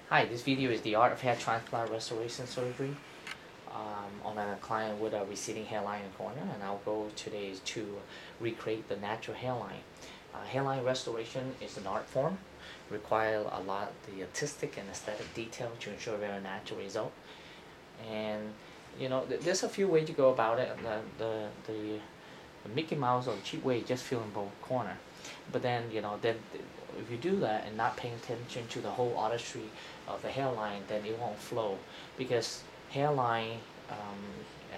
Hi, this video is the art of hair transplant restoration surgery on a client with a receding hairline in the corner, and our goal today is to recreate the natural hairline. Hairline restoration is an art form, requires a lot of the artistic and aesthetic detail to ensure a very natural result. And there's a few ways to go about it. The Mickey Mouse or cheap way is just filling both corner. But then if you do that and not paying attention to the whole artistry of the hairline, then it won't flow, because hairline,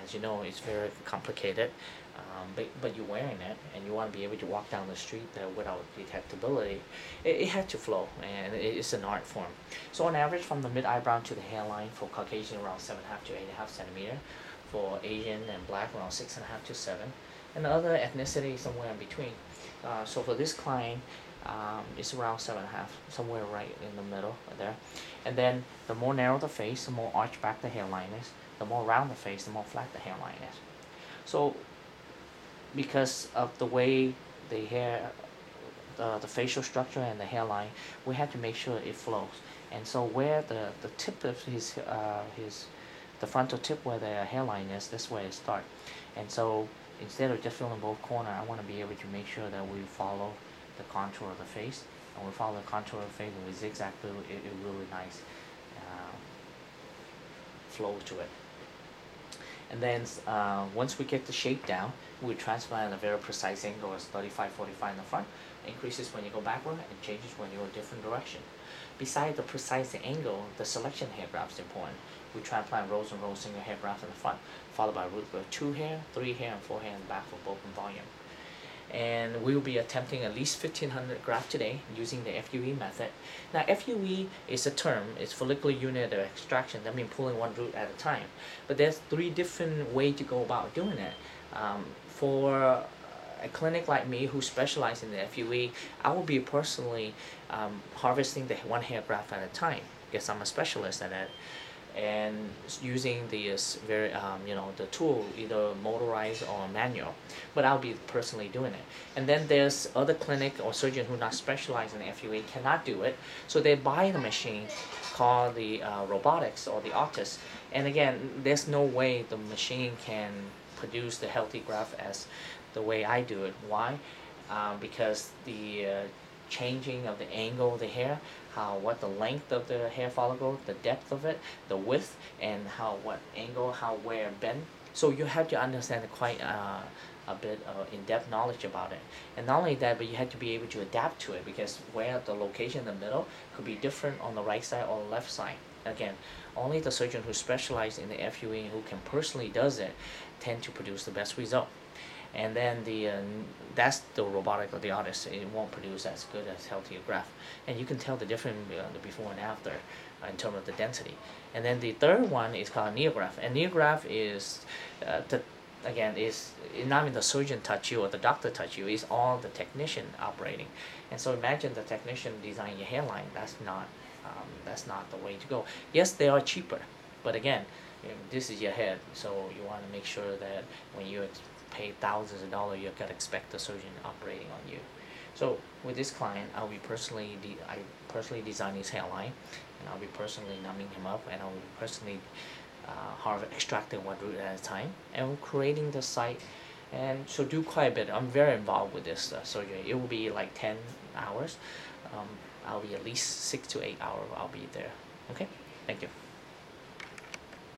as you know, is very complicated. But you're wearing it and you want to be able to walk down the street without detectability. It has to flow, and it's an art form. So on average, from the mid eyebrow to the hairline for Caucasian, around 7.5 to 8.5 centimeter. For Asian and Black, around 6.5 to 7, and the other ethnicity somewhere in between. So for this client, it's around 7.5, somewhere right in the middle there. And then the more narrow the face, the more arched back the hairline is. The more round the face, the more flat the hairline is. So because of the way the hair, the facial structure and the hairline, we have to make sure it flows. And so where the tip of the frontal tip where the hairline is, this way it starts. And so instead of just filling both corners, I want to be able to make sure that we follow the contour of the face, and we follow the contour of the face, and we zigzag through it, really nice flow to it. And then once we get the shape down, we transplant at a very precise angle as 35-45 in the front. Increases when you go backward and changes when you go a different direction. Besides the precise angle, the selection hair graft is important. We transplant rows and rows single hair graft in the front, followed by root with 2 hair, 3 hair, and 4 hair in the back for bulk and volume. And we will be attempting at least 1,500 grafts today using the FUE method. Now, FUE is a term, it's Follicular Unit Extraction. That means pulling one root at a time. But there's 3 different ways to go about doing it. For a clinic like me who specializes in the FUE, I will be personally harvesting the 1 hair graft at a time, because I'm a specialist at it, and using the the tool, either motorized or manual. But I'll be personally doing it. And then there's other clinic or surgeon who not specialized in FUE cannot do it, so they buy the machine called the robotics or the artist. And again, there's no way the machine can produce the healthy graft as the way I do it. Why? Because the changing of the angle of the hair, what the length of the hair follicle, the depth of it, the width, and what angle, where bend. So you have to understand quite a bit of in-depth knowledge about it. And not only that, but you have to be able to adapt to it, because where the location in the middle could be different on the right side or the left side. Again, only the surgeon who specializes in the FUE and who can personally does it tend to produce the best result. And then that's the robotic or the artist. It won't produce as good as healthier graft, and you can tell the difference the before and after in terms of the density. And then the third one is called neograft, and neograft is is not even the surgeon touch you or the doctor touch you, it's all the technician operating. And so imagine the technician design your hairline. That's not the way to go. Yes, they are cheaper, but again, this is your head, so you want to make sure that when you pay thousands of dollars, you gotta expect the surgeon operating on you. So with this client, I personally design his hairline, and I'll be personally numbing him up, and I'll be personally extracting 1 root at a time, and creating the site. And so do quite a bit. I'm very involved with this surgery. It will be like 10 hours. I'll be at least 6 to 8 hours. I'll be there. Okay, thank you.